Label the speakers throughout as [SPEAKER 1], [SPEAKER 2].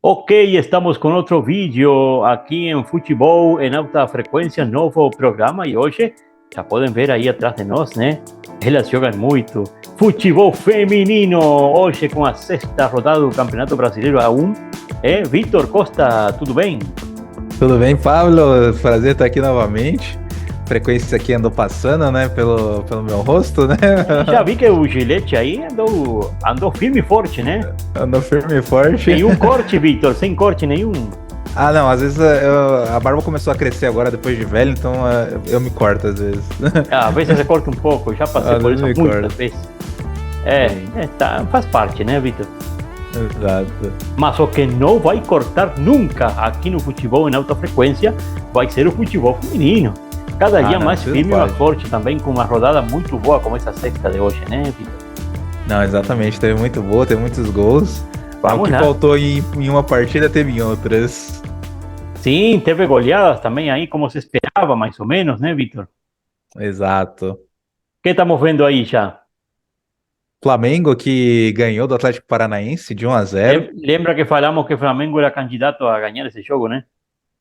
[SPEAKER 1] Ok, estamos com outro vídeo aqui em Futebol em Alta Frequência, novo programa, e hoje já podem ver aí atrás de nós, né? Elas jogam muito. Futebol feminino, hoje com a sexta rodada do Campeonato Brasileiro A1. Vitor Costa, tudo bem?
[SPEAKER 2] Tudo bem, Pablo? Prazer estar aqui novamente. Frequência aqui andou passando, né, pelo meu rosto, né?
[SPEAKER 1] Já vi que o Gillette aí andou firme e forte, né?
[SPEAKER 2] Andou firme e forte.
[SPEAKER 1] Nenhum corte, Vitor, sem corte nenhum.
[SPEAKER 2] Ah, não, às vezes a barba começou a crescer agora depois de velho, então eu me corto às vezes.
[SPEAKER 1] Às vezes você corta um pouco, já passei
[SPEAKER 2] Às
[SPEAKER 1] por
[SPEAKER 2] vezes
[SPEAKER 1] isso
[SPEAKER 2] me
[SPEAKER 1] muitas
[SPEAKER 2] corto.
[SPEAKER 1] vezes. Tá, faz parte, né, Vitor?
[SPEAKER 2] Exato.
[SPEAKER 1] Mas o que não vai cortar nunca aqui no futebol em alta frequência vai ser o futebol feminino. Cada dia
[SPEAKER 2] Não,
[SPEAKER 1] mais
[SPEAKER 2] isso não
[SPEAKER 1] firme e mais
[SPEAKER 2] pode.
[SPEAKER 1] forte também, com uma rodada muito boa como essa sexta de hoje, né, Vitor?
[SPEAKER 2] Não, exatamente, teve muito boa, teve muitos gols. O
[SPEAKER 1] Vamos
[SPEAKER 2] que
[SPEAKER 1] lá.
[SPEAKER 2] faltou em uma partida teve em outras.
[SPEAKER 1] Sim, teve goleadas também aí, como se esperava, mais ou menos, né, Vitor? O
[SPEAKER 2] Exato.
[SPEAKER 1] que estamos vendo aí já?
[SPEAKER 2] Flamengo que ganhou do Atlético Paranaense de 1-0.
[SPEAKER 1] Lembra que falamos que o Flamengo era candidato a ganhar esse jogo, né?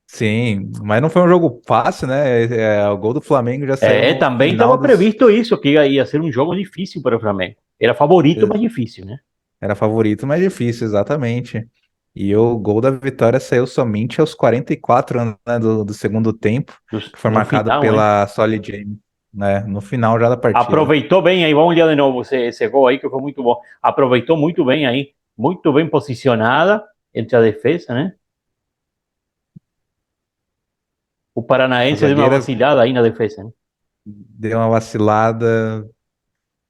[SPEAKER 2] Sim, mas não foi um jogo fácil, né? O gol do Flamengo já saiu no
[SPEAKER 1] Também
[SPEAKER 2] final
[SPEAKER 1] estava
[SPEAKER 2] dos.
[SPEAKER 1] previsto isso, que ia ser um jogo difícil para o Flamengo. Era favorito, mas difícil, né?
[SPEAKER 2] Era favorito, mas difícil, exatamente. E o gol da vitória saiu somente aos 44 anos, né, do segundo tempo, que foi
[SPEAKER 1] No
[SPEAKER 2] marcado
[SPEAKER 1] final, né?
[SPEAKER 2] pela Solly Jamie, né? No final já da partida.
[SPEAKER 1] Aproveitou bem aí, vamos olhar de novo esse gol aí que foi muito bom. Aproveitou muito bem aí, muito bem posicionada entre a defesa, né? O
[SPEAKER 2] A
[SPEAKER 1] Paranaense deu uma
[SPEAKER 2] zagueira
[SPEAKER 1] vacilada aí na defesa, né?
[SPEAKER 2] deu uma vacilada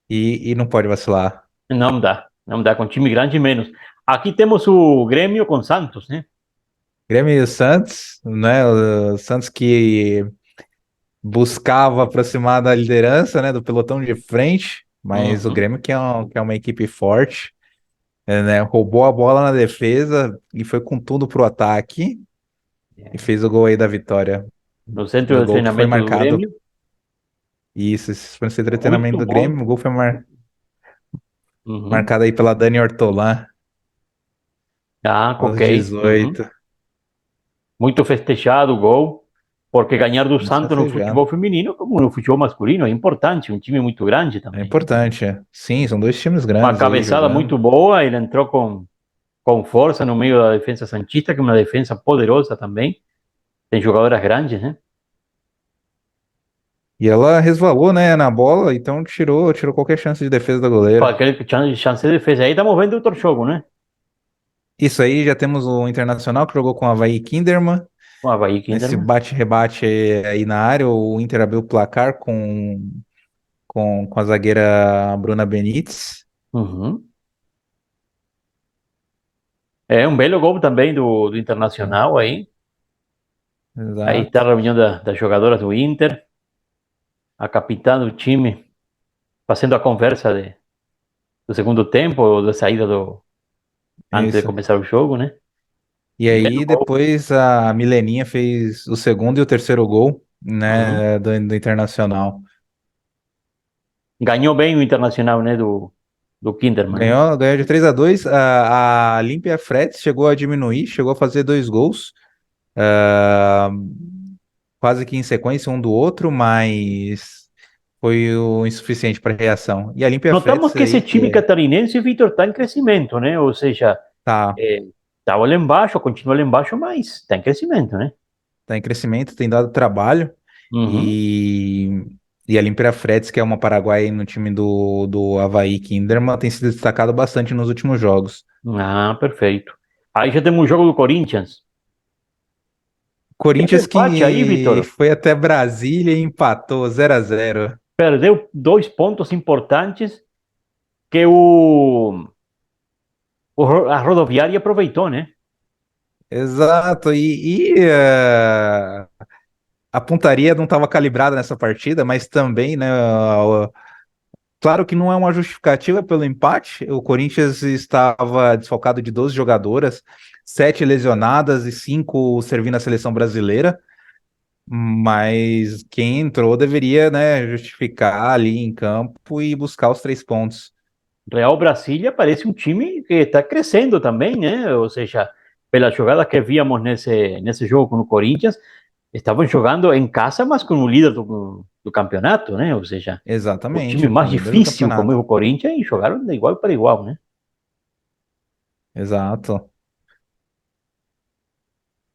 [SPEAKER 2] e não pode vacilar.
[SPEAKER 1] Não dá, com time grande menos. Aqui temos o Grêmio com Santos, né?
[SPEAKER 2] Grêmio e Santos, né? O Santos que buscava aproximar da liderança, né? Do pelotão de frente, mas o
[SPEAKER 1] Uhum.
[SPEAKER 2] Grêmio que é uma equipe forte. Né, roubou a bola na defesa e foi com tudo pro ataque e fez o gol aí da vitória.
[SPEAKER 1] No centro
[SPEAKER 2] Do
[SPEAKER 1] de
[SPEAKER 2] gol que foi
[SPEAKER 1] treinamento do
[SPEAKER 2] marcado.
[SPEAKER 1] Grêmio,
[SPEAKER 2] Isso, esse foi o treinamento
[SPEAKER 1] muito
[SPEAKER 2] do
[SPEAKER 1] bom.
[SPEAKER 2] Grêmio. O gol foi
[SPEAKER 1] Uhum.
[SPEAKER 2] marcado aí pela Dani Ortolan
[SPEAKER 1] Ah,
[SPEAKER 2] aos
[SPEAKER 1] ok. Uhum.
[SPEAKER 2] 18.
[SPEAKER 1] Muito festejado o gol, porque ganhar do
[SPEAKER 2] Muito
[SPEAKER 1] Santos no
[SPEAKER 2] festejado.
[SPEAKER 1] futebol feminino, como no futebol masculino, é importante, um time muito grande
[SPEAKER 2] É
[SPEAKER 1] também, né?
[SPEAKER 2] importante. Sim, são dois times
[SPEAKER 1] Uma
[SPEAKER 2] grandes aí
[SPEAKER 1] cabeçada
[SPEAKER 2] jogando.
[SPEAKER 1] muito boa, ele entrou com força no meio da defesa santista, que é uma defesa poderosa também, tem jogadoras grandes, né?
[SPEAKER 2] E ela resvalou, né, na bola, então tirou qualquer chance de defesa da goleira.
[SPEAKER 1] Qualquer chance de defesa. Aí estamos vendo outro jogo, né?
[SPEAKER 2] Isso aí, já temos o Internacional que jogou com o Avaí Kinderman.
[SPEAKER 1] O Avaí
[SPEAKER 2] Nesse
[SPEAKER 1] Kinderman.
[SPEAKER 2] bate-rebate aí na área, o Inter abriu o placar com a zagueira Bruna Benítez.
[SPEAKER 1] Uhum. É um belo gol também do Internacional aí. Aí está a
[SPEAKER 2] Exato.
[SPEAKER 1] reunião das jogadoras do Inter, a capitã do time, fazendo a conversa do segundo tempo, ou da saída antes de
[SPEAKER 2] Isso.
[SPEAKER 1] começar o jogo, né?
[SPEAKER 2] E
[SPEAKER 1] Belo
[SPEAKER 2] aí
[SPEAKER 1] gol.
[SPEAKER 2] depois a Mileninha fez o segundo e o terceiro gol,
[SPEAKER 1] Uhum.
[SPEAKER 2] né, do Internacional.
[SPEAKER 1] Ganhou bem o Internacional, né? Do Kinderman, né?
[SPEAKER 2] Ganhou de 3-2. A Olímpia Frets chegou a diminuir, chegou a fazer dois gols, ah, quase que em sequência um do outro, mas foi o insuficiente para a reação. E a Olímpia
[SPEAKER 1] Notamos
[SPEAKER 2] Frets
[SPEAKER 1] que esse
[SPEAKER 2] aí,
[SPEAKER 1] time catarinense, Vitor, está em crescimento, né? Ou seja,
[SPEAKER 2] tá,
[SPEAKER 1] estava lá embaixo, continua lá embaixo, mas está em crescimento, né?
[SPEAKER 2] tá em crescimento, tem dado trabalho.
[SPEAKER 1] Uhum.
[SPEAKER 2] E, e a Olímpia Frets, que é uma paraguaia no time do Avaí Kinderman, tem se destacado bastante nos últimos jogos.
[SPEAKER 1] Ah, perfeito. Aí já temos um jogo do Corinthians. Teve
[SPEAKER 2] Corinthians
[SPEAKER 1] empate aí,
[SPEAKER 2] que
[SPEAKER 1] Vitor.
[SPEAKER 2] foi até Brasília e empatou 0-0.
[SPEAKER 1] Perdeu 2 pontos importantes que a rodoviária aproveitou, né?
[SPEAKER 2] Exato, a pontaria não estava calibrada nessa partida, mas também, né? Claro que não é uma justificativa pelo empate. O Corinthians estava desfalcado de 12 jogadoras, 7 lesionadas e 5 servindo a seleção brasileira. Mas quem entrou deveria, né, justificar ali em campo e buscar os 3 pontos.
[SPEAKER 1] Real Brasília parece um time que está crescendo também, né? Ou seja, pelas jogadas que víamos nesse jogo com o Corinthians, estavam jogando em casa, mas com o líder do campeonato, né? Ou seja, o time
[SPEAKER 2] Exatamente, com
[SPEAKER 1] mais
[SPEAKER 2] o líder do
[SPEAKER 1] difícil, como é
[SPEAKER 2] campeonato.
[SPEAKER 1] o Corinthians, e jogaram de igual para igual, né?
[SPEAKER 2] Exato.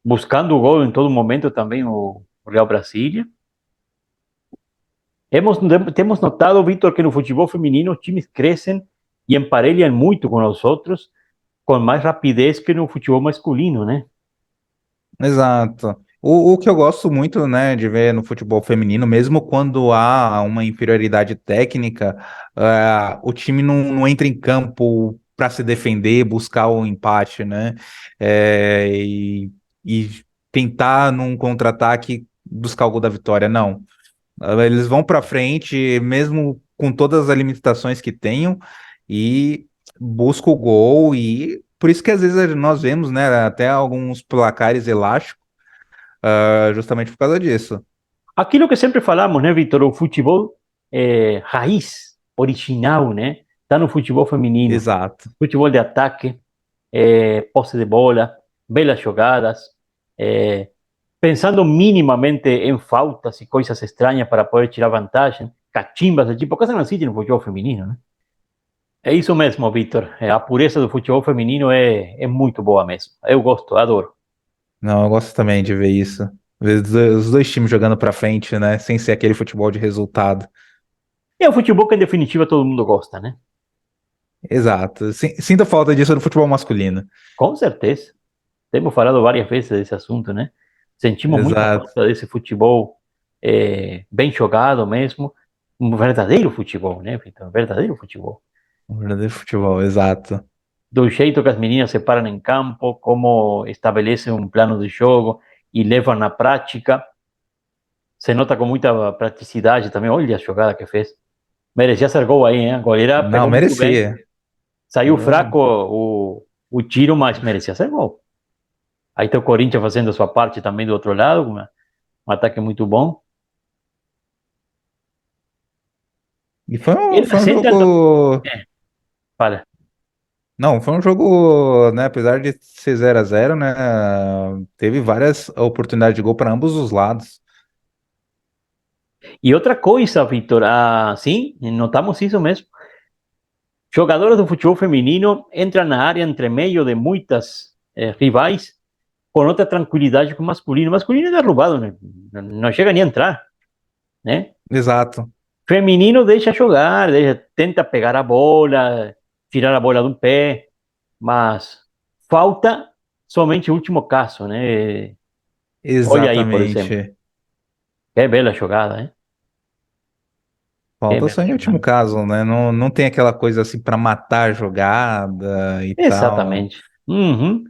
[SPEAKER 1] Buscando o gol em todo momento também o Real Brasília. Temos notado, Vítor, que no futebol feminino os times crescem e emparelham muito com os outros, com mais rapidez que no futebol masculino, né?
[SPEAKER 2] Exato. O que eu gosto muito, né, de ver no futebol feminino, mesmo quando há uma inferioridade técnica, o time não entra em campo para se defender, buscar o empate, né? E tentar num contra-ataque buscar o gol da vitória. Não. Eles vão para frente, mesmo com todas as limitações que tenham, e buscam o gol. E por isso que às vezes nós vemos, né, até alguns placares elásticos, justamente por causa disso.
[SPEAKER 1] Aquilo que sempre falamos, né, Vitor? O futebol raiz, original, né? Está no futebol feminino.
[SPEAKER 2] Exato.
[SPEAKER 1] Futebol de ataque, posse de bola, belas jogadas, eh, pensando minimamente em faltas e coisas estranhas para poder tirar vantagem, cachimbas, tipo, coisa não existe no futebol feminino, né? É isso mesmo, Vitor. A pureza do futebol feminino é muito boa mesmo. Eu gosto, adoro.
[SPEAKER 2] Não, eu gosto também de ver isso. Ver os dois times jogando pra frente, né? Sem ser aquele futebol de resultado.
[SPEAKER 1] É o futebol que, em definitiva, todo mundo gosta, né?
[SPEAKER 2] Exato. Sinto falta disso no futebol masculino.
[SPEAKER 1] Com certeza. Temos falado várias vezes desse assunto, né? Sentimos muita
[SPEAKER 2] Exato.
[SPEAKER 1] falta desse futebol bem jogado mesmo. Um verdadeiro futebol, né, Vitor? Um verdadeiro futebol.
[SPEAKER 2] Um verdadeiro futebol, exato.
[SPEAKER 1] Do jeito que as meninas se param em campo, como estabelecem um plano de jogo e levam na prática. Se nota com muita praticidade também. Olha a jogada que fez. Merecia ser gol aí, hein? A goleira
[SPEAKER 2] Não,
[SPEAKER 1] pegou muito bem.
[SPEAKER 2] merecia.
[SPEAKER 1] Saiu fraco o tiro, mas merecia ser gol. Aí tem o Corinthians fazendo a sua parte também do outro lado, um ataque muito bom.
[SPEAKER 2] E foi um,
[SPEAKER 1] Ele
[SPEAKER 2] foi um
[SPEAKER 1] Central.
[SPEAKER 2] jogo.
[SPEAKER 1] Fala.
[SPEAKER 2] Não, foi um jogo, né? Apesar de ser 0-0, né? Teve várias oportunidades de gol para ambos os lados.
[SPEAKER 1] E outra coisa, Vitor, sim, notamos isso mesmo. Jogadores do futebol feminino entram na área entre meio de muitas rivais com outra tranquilidade que o masculino. O masculino é derrubado, né? Não chega nem a entrar, né?
[SPEAKER 2] Exato.
[SPEAKER 1] Feminino deixa jogar, tenta pegar a bola, tirar a bola do pé, mas falta somente o último caso, né? Olha aí, por exemplo.
[SPEAKER 2] Exatamente.
[SPEAKER 1] Que bela jogada, hein? Que
[SPEAKER 2] Falta só
[SPEAKER 1] bela
[SPEAKER 2] em último
[SPEAKER 1] jogada.
[SPEAKER 2] caso, né? Não tem aquela coisa assim para matar a jogada e tal.
[SPEAKER 1] Exatamente. Uhum.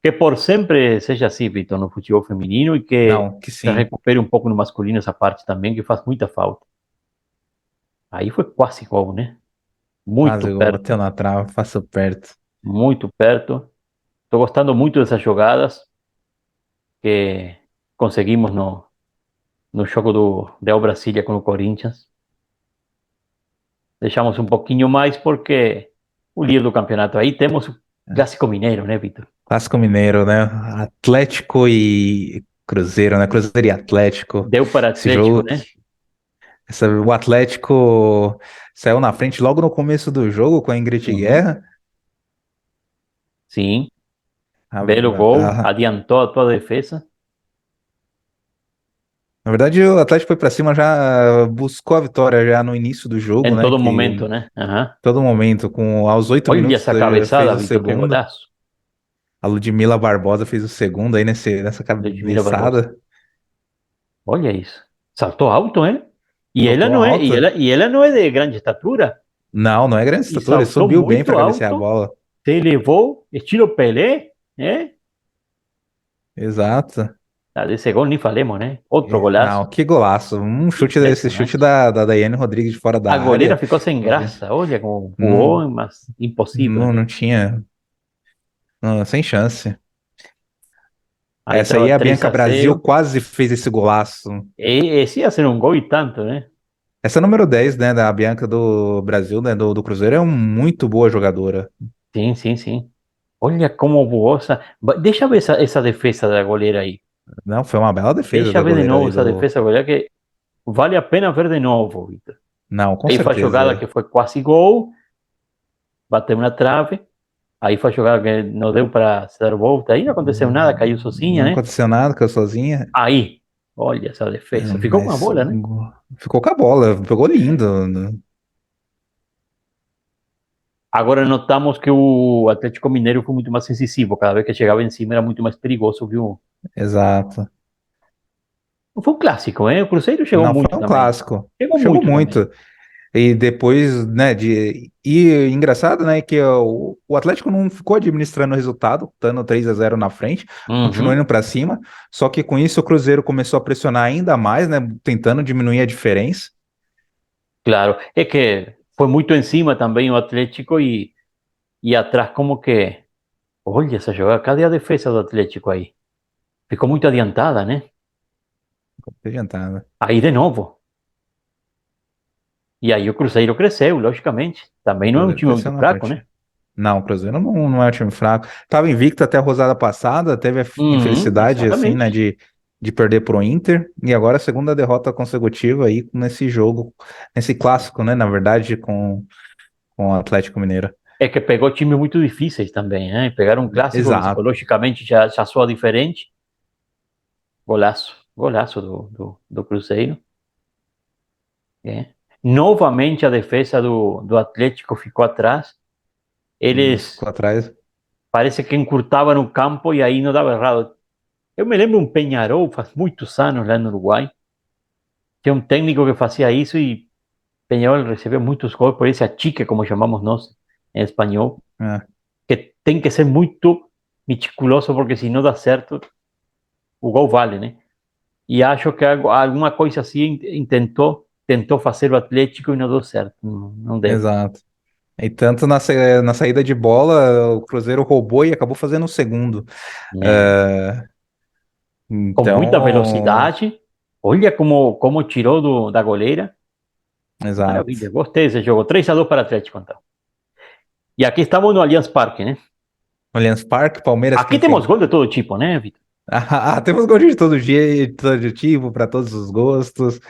[SPEAKER 1] Que por sempre seja assim, Vitor, no futebol feminino e que
[SPEAKER 2] Não, que
[SPEAKER 1] se
[SPEAKER 2] sim.
[SPEAKER 1] recupere um pouco no masculino essa parte também, que faz muita falta. Aí foi quase gol, né? Muito
[SPEAKER 2] Quase gol, bateu
[SPEAKER 1] perto,
[SPEAKER 2] na trave, passou perto.
[SPEAKER 1] muito perto. Estou gostando muito dessas jogadas que conseguimos no jogo do Real Brasília com o Corinthians. Deixamos um pouquinho mais porque o líder do campeonato aí temos o Clássico Mineiro, né, Vitor?
[SPEAKER 2] Clássico Mineiro, né? Atlético e Cruzeiro, né? Cruzeiro e Atlético.
[SPEAKER 1] Deu para
[SPEAKER 2] Esse
[SPEAKER 1] Atlético,
[SPEAKER 2] jogo,
[SPEAKER 1] né?
[SPEAKER 2] o Atlético saiu na frente logo no começo do jogo com a Ingrid
[SPEAKER 1] Uhum.
[SPEAKER 2] Guerra.
[SPEAKER 1] Sim,
[SPEAKER 2] A-
[SPEAKER 1] belo gol,
[SPEAKER 2] a-
[SPEAKER 1] adiantou a tua defesa.
[SPEAKER 2] na verdade, o Atlético foi para cima, já buscou a vitória já no início do jogo,
[SPEAKER 1] Em
[SPEAKER 2] né?
[SPEAKER 1] todo
[SPEAKER 2] Que
[SPEAKER 1] momento, né? Aham.
[SPEAKER 2] todo momento, com aos 8 minutos,
[SPEAKER 1] Olha essa
[SPEAKER 2] já fez
[SPEAKER 1] cabeçada,
[SPEAKER 2] o
[SPEAKER 1] Vitor, que
[SPEAKER 2] segundo.
[SPEAKER 1] golaço.
[SPEAKER 2] A Ludmila Barbosa fez o segundo aí nessa
[SPEAKER 1] Ludmila Barbosa.
[SPEAKER 2] cabeçada.
[SPEAKER 1] Olha isso. Saltou alto, hein?
[SPEAKER 2] Saltou alto.
[SPEAKER 1] E ela não é de grande estatura.
[SPEAKER 2] Não é grande
[SPEAKER 1] E
[SPEAKER 2] estatura, ele
[SPEAKER 1] saltou
[SPEAKER 2] subiu bem para
[SPEAKER 1] muito
[SPEAKER 2] cabecear a
[SPEAKER 1] alto,
[SPEAKER 2] bola.
[SPEAKER 1] se elevou, estilo Pelé, né?
[SPEAKER 2] Exato.
[SPEAKER 1] Desse gol nem falemos, né? Outro
[SPEAKER 2] Não,
[SPEAKER 1] golaço.
[SPEAKER 2] que golaço. Esse chute
[SPEAKER 1] Impressionante.
[SPEAKER 2] da Daiane Rodrigues de fora
[SPEAKER 1] A
[SPEAKER 2] da
[SPEAKER 1] goleira
[SPEAKER 2] área.
[SPEAKER 1] ficou sem
[SPEAKER 2] Olha,
[SPEAKER 1] graça. Olha como
[SPEAKER 2] não,
[SPEAKER 1] voou, mas impossível, né?
[SPEAKER 2] não tinha. Não, sem chance.
[SPEAKER 1] Aí
[SPEAKER 2] Essa
[SPEAKER 1] estava
[SPEAKER 2] aí, a
[SPEAKER 1] três
[SPEAKER 2] Bianca
[SPEAKER 1] a
[SPEAKER 2] Brasil
[SPEAKER 1] 0
[SPEAKER 2] quase fez esse golaço.
[SPEAKER 1] Esse ia ser um gol e tanto, né?
[SPEAKER 2] Essa é a número 10, né, da Bianca do Brasil, né, do Cruzeiro, é uma muito boa jogadora.
[SPEAKER 1] Sim, sim, sim. Olha como voou essa. Deixa eu ver essa defesa da goleira aí.
[SPEAKER 2] Não, foi uma bela defesa
[SPEAKER 1] Deixa
[SPEAKER 2] da
[SPEAKER 1] eu ver de
[SPEAKER 2] goleira
[SPEAKER 1] novo
[SPEAKER 2] ali
[SPEAKER 1] essa
[SPEAKER 2] do.
[SPEAKER 1] defesa da goleira que vale a pena ver de novo, Vitor.
[SPEAKER 2] Não, com
[SPEAKER 1] Aí foi a jogada
[SPEAKER 2] certeza.
[SPEAKER 1] que foi quase gol, bateu na trave. Aí foi a jogada que não deu para se dar volta. Aí não aconteceu nada, caiu sozinha,
[SPEAKER 2] Não
[SPEAKER 1] né?
[SPEAKER 2] aconteceu nada com a sozinha.
[SPEAKER 1] Aí, olha essa defesa. Ficou com a
[SPEAKER 2] Mas
[SPEAKER 1] bola, né?
[SPEAKER 2] ficou com a bola, pegou lindo, né?
[SPEAKER 1] Agora notamos que o Atlético Mineiro foi muito mais incisivo. Cada vez que chegava em cima era muito mais perigoso, viu?
[SPEAKER 2] Exato.
[SPEAKER 1] Foi um clássico, hein? O Cruzeiro chegou
[SPEAKER 2] Não, foi
[SPEAKER 1] muito
[SPEAKER 2] um
[SPEAKER 1] também.
[SPEAKER 2] clássico.
[SPEAKER 1] Chegou
[SPEAKER 2] Chegou
[SPEAKER 1] muito também.
[SPEAKER 2] muito. E depois, né, E engraçado, né, que o Atlético não ficou administrando o resultado, estando 3-0 na frente, continuou
[SPEAKER 1] Uhum,
[SPEAKER 2] indo para cima, só que com isso o Cruzeiro começou a pressionar ainda mais, né, tentando diminuir a diferença.
[SPEAKER 1] claro. É que foi muito em cima também o Atlético e atrás como que... Olha essa jogada. Cadê a defesa do Atlético aí? Ficou muito adiantada, né?
[SPEAKER 2] Não adiantava, né?
[SPEAKER 1] Aí de novo. E aí o Cruzeiro cresceu, logicamente. Também
[SPEAKER 2] O
[SPEAKER 1] não é um
[SPEAKER 2] Cruzeiro
[SPEAKER 1] time
[SPEAKER 2] cresceu
[SPEAKER 1] muito
[SPEAKER 2] na
[SPEAKER 1] fraco, né?
[SPEAKER 2] partida. Não, o Cruzeiro não é um time fraco. Tava invicto até a rodada passada, teve a
[SPEAKER 1] Uhum,
[SPEAKER 2] infelicidade, assim, né,
[SPEAKER 1] exatamente.
[SPEAKER 2] de perder pro Inter, e agora a segunda derrota consecutiva aí nesse jogo, nesse clássico, né, na verdade, com o Atlético Mineiro.
[SPEAKER 1] É que pegou times muito difíceis também, né? Pegaram um clássico que
[SPEAKER 2] Exato,
[SPEAKER 1] psicologicamente já soa diferente. Golaço, golaço do Cruzeiro. É. Novamente a defesa do Atlético ficou atrás.
[SPEAKER 2] ficou
[SPEAKER 1] Eles
[SPEAKER 2] atrás.
[SPEAKER 1] parece que encurtavam o campo e aí não dava errado. Eu me lembro um Peñarol, faz muitos anos lá no Uruguai. Tinha um técnico que fazia isso e Peñarol recebeu muitos gols por esse achique, como chamamos nós em espanhol,
[SPEAKER 2] É,
[SPEAKER 1] que tem que ser muito meticuloso porque se não dá certo, o gol vale, né? E acho que alguma coisa assim tentou fazer o Atlético e não deu certo, não deu.
[SPEAKER 2] exato. E tanto na saída de bola, o Cruzeiro roubou e acabou fazendo o segundo.
[SPEAKER 1] É.
[SPEAKER 2] É,
[SPEAKER 1] Com muita
[SPEAKER 2] então,
[SPEAKER 1] velocidade, olha como tirou da goleira. Maravilha,
[SPEAKER 2] exato.
[SPEAKER 1] gostei desse jogo. 3-2 para o Atlético, então. E aqui estamos no Allianz Parque, né?
[SPEAKER 2] Allianz Parque, Palmeiras que
[SPEAKER 1] Aqui temos
[SPEAKER 2] enfrenta.
[SPEAKER 1] gol de todo tipo, né, Vitor?
[SPEAKER 2] Temos gol de todo jeito, de todo tipo, para todos os gostos.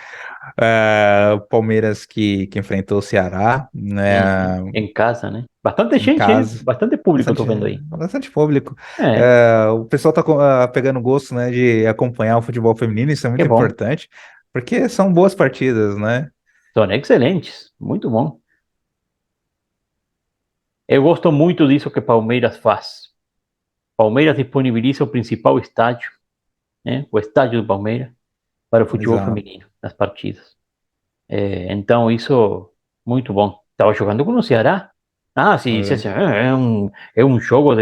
[SPEAKER 2] O Palmeiras que enfrentou o Ceará,
[SPEAKER 1] Uhum.
[SPEAKER 2] né,
[SPEAKER 1] Em casa, né? Bastante
[SPEAKER 2] em
[SPEAKER 1] gente, hein?
[SPEAKER 2] casa.
[SPEAKER 1] Bastante público, eu tô
[SPEAKER 2] Bastante,
[SPEAKER 1] vendo aí.
[SPEAKER 2] bastante público.
[SPEAKER 1] É,
[SPEAKER 2] O pessoal tá pegando gosto, né, de acompanhar o futebol feminino, isso é
[SPEAKER 1] que
[SPEAKER 2] muito
[SPEAKER 1] bom.
[SPEAKER 2] importante, porque são boas partidas, né?
[SPEAKER 1] São excelentes, muito bom. Eu gosto muito disso que Palmeiras faz. Palmeiras disponibiliza o principal estádio, né? O estádio do Palmeiras para o futebol
[SPEAKER 2] Exato.
[SPEAKER 1] feminino, nas partidas. Então, isso, muito bom. Estava jogando com o Ceará. Ah, sim, sim, sim, é um jogo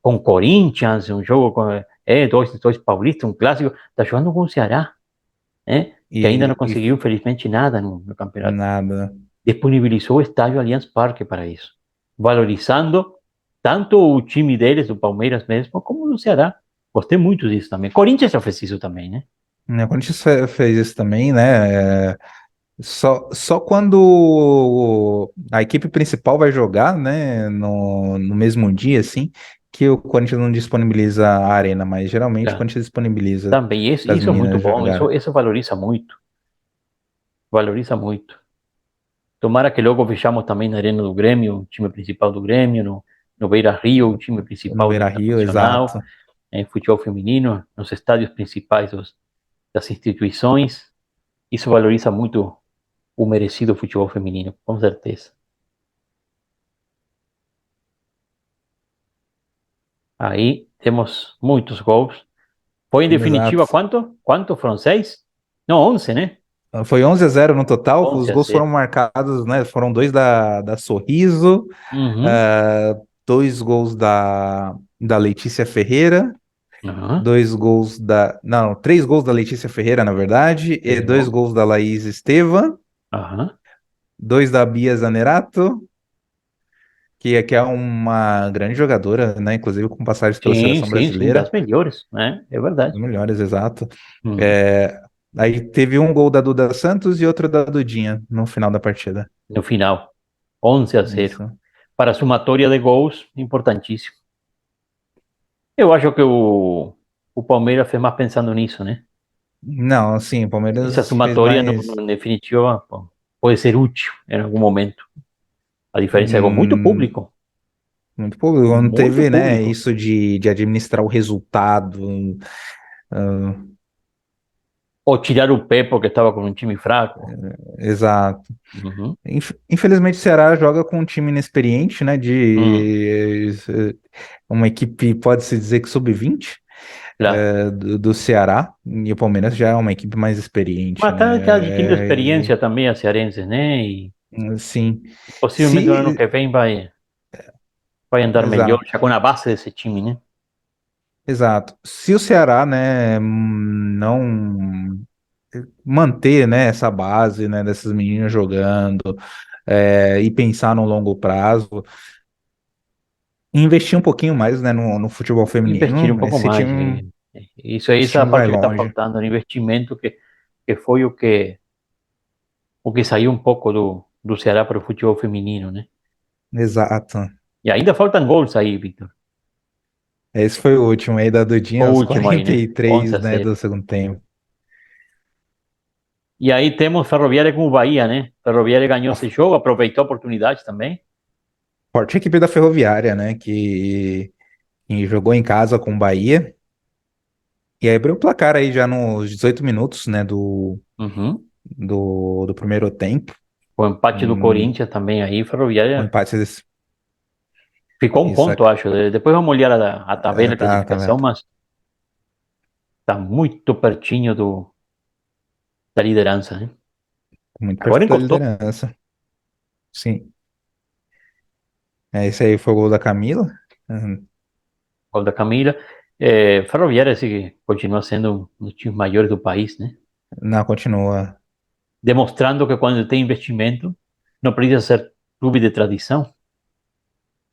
[SPEAKER 1] com Corinthians, um jogo com dois paulistas, um clássico. Está jogando com o Ceará, né? Que ainda não
[SPEAKER 2] E
[SPEAKER 1] conseguiu, infelizmente, nada no campeonato.
[SPEAKER 2] nada.
[SPEAKER 1] Disponibilizou o estádio Allianz Parque para isso, valorizando tanto o time deles, do Palmeiras mesmo, como o do Ceará. Gostei muito disso também. Corinthians já fez isso também, né?
[SPEAKER 2] Né, o Corinthians fez isso também, né? Só quando a equipe principal vai jogar, né, no mesmo dia, assim, que o Corinthians não disponibiliza a arena, mas geralmente o
[SPEAKER 1] Claro.
[SPEAKER 2] Corinthians disponibiliza
[SPEAKER 1] Também isso,
[SPEAKER 2] para as
[SPEAKER 1] isso é muito
[SPEAKER 2] meninas
[SPEAKER 1] bom,
[SPEAKER 2] jogar.
[SPEAKER 1] isso valoriza muito, valoriza muito. Tomara que logo fechamos também na Arena do Grêmio, o time principal do Grêmio, no Beira-Rio, o time
[SPEAKER 2] No
[SPEAKER 1] principal do
[SPEAKER 2] Beira-Rio,
[SPEAKER 1] Internacional,
[SPEAKER 2] exato.
[SPEAKER 1] em futebol feminino, nos estádios principais das instituições. Isso valoriza muito o merecido futebol feminino, com certeza. Aí temos muitos gols. Foi em definitiva
[SPEAKER 2] Exato.
[SPEAKER 1] quanto? Quanto foram? 6? Não, 11, né?
[SPEAKER 2] Foi 11-0 no total,
[SPEAKER 1] 11
[SPEAKER 2] os
[SPEAKER 1] a
[SPEAKER 2] gols foram
[SPEAKER 1] 0.
[SPEAKER 2] marcados, né, foram dois da Sorriso,
[SPEAKER 1] Uhum.
[SPEAKER 2] ah, dois gols da Letícia Ferreira,
[SPEAKER 1] Aham.
[SPEAKER 2] dois gols não, três gols da Letícia Ferreira, na verdade, e dois
[SPEAKER 1] Legal.
[SPEAKER 2] gols da Laís Estevam,
[SPEAKER 1] Aham.
[SPEAKER 2] dois da Bia Zanerato, que é uma grande jogadora, né? Inclusive com passagens pela
[SPEAKER 1] Sim,
[SPEAKER 2] seleção
[SPEAKER 1] sim, sim,
[SPEAKER 2] brasileira,
[SPEAKER 1] das melhores, né? É verdade.
[SPEAKER 2] os melhores, exato.
[SPEAKER 1] Uhum.
[SPEAKER 2] É, aí teve um gol da Duda Santos e outro da Dudinha no final da partida.
[SPEAKER 1] No final, 11 a 0.
[SPEAKER 2] Isso,
[SPEAKER 1] Para a somatória de gols, importantíssimo. Eu acho que o Palmeiras fez mais pensando nisso, né?
[SPEAKER 2] Não, assim, o
[SPEAKER 1] Essa
[SPEAKER 2] Palmeiras fez
[SPEAKER 1] somatória,
[SPEAKER 2] mais.
[SPEAKER 1] em definitiva, pô, pode ser útil em algum momento. A diferença é com
[SPEAKER 2] hum, muito público, não
[SPEAKER 1] muito
[SPEAKER 2] teve, né,
[SPEAKER 1] público.
[SPEAKER 2] isso de administrar o resultado. ah,
[SPEAKER 1] Ou tirar o pé porque estava com um time fraco.
[SPEAKER 2] Exato.
[SPEAKER 1] Uhum.
[SPEAKER 2] Infelizmente, o Ceará joga com um time inexperiente, né?
[SPEAKER 1] Hum,
[SPEAKER 2] Uma equipe, pode-se dizer que sub-20
[SPEAKER 1] claro.
[SPEAKER 2] do Ceará, e o Palmeiras já é uma equipe mais experiente,
[SPEAKER 1] Mas está adquirindo
[SPEAKER 2] né?
[SPEAKER 1] experiência também a cearense, né? E
[SPEAKER 2] Sim.
[SPEAKER 1] possivelmente no ano
[SPEAKER 2] Se,
[SPEAKER 1] que vem vai andar melhor,
[SPEAKER 2] exato,
[SPEAKER 1] já com a base desse time, né?
[SPEAKER 2] exato. Se o Ceará, né, não manter, né, essa base, né, desses meninos jogando, e pensar no longo prazo, investir um pouquinho mais, né, no futebol
[SPEAKER 1] Investir um
[SPEAKER 2] feminino,
[SPEAKER 1] pouco mais. Isso aí,
[SPEAKER 2] esse
[SPEAKER 1] essa
[SPEAKER 2] time vai
[SPEAKER 1] parte que está
[SPEAKER 2] longe.
[SPEAKER 1] faltando, no investimento que foi o que saiu um pouco do Ceará para o futebol feminino, né?
[SPEAKER 2] Exato.
[SPEAKER 1] E ainda faltam gols aí, Victor.
[SPEAKER 2] Esse foi o último aí da
[SPEAKER 1] O
[SPEAKER 2] Dudinha, aos
[SPEAKER 1] último aí, né? Com
[SPEAKER 2] 43, né,
[SPEAKER 1] certeza.
[SPEAKER 2] do segundo tempo.
[SPEAKER 1] E aí temos Ferroviária com o Bahia, né? Ferroviária ganhou
[SPEAKER 2] A
[SPEAKER 1] esse jogo, aproveitou a oportunidade também.
[SPEAKER 2] forte equipe da Ferroviária, né, que jogou em casa com o Bahia, e aí abriu o placar aí já nos 18 minutos, né,
[SPEAKER 1] Uhum.
[SPEAKER 2] do primeiro tempo.
[SPEAKER 1] O empate do
[SPEAKER 2] Um,
[SPEAKER 1] Corinthians também aí,
[SPEAKER 2] um
[SPEAKER 1] Ferroviária
[SPEAKER 2] empate desse,
[SPEAKER 1] ficou um
[SPEAKER 2] isso,
[SPEAKER 1] ponto, acho. Depois vamos olhar a tabela de
[SPEAKER 2] tá
[SPEAKER 1] classificação, mas está muito pertinho da liderança, né?
[SPEAKER 2] muito
[SPEAKER 1] Agora
[SPEAKER 2] perto da
[SPEAKER 1] encostou.
[SPEAKER 2] liderança. Sim. Esse aí foi o gol da Camila. Uhum.
[SPEAKER 1] Gol da Camila. Ferroviária sigue, continua sendo um dos times maiores do país, né?
[SPEAKER 2] Não, continua.
[SPEAKER 1] Demonstrando que quando tem investimento, não precisa ser clube de tradição.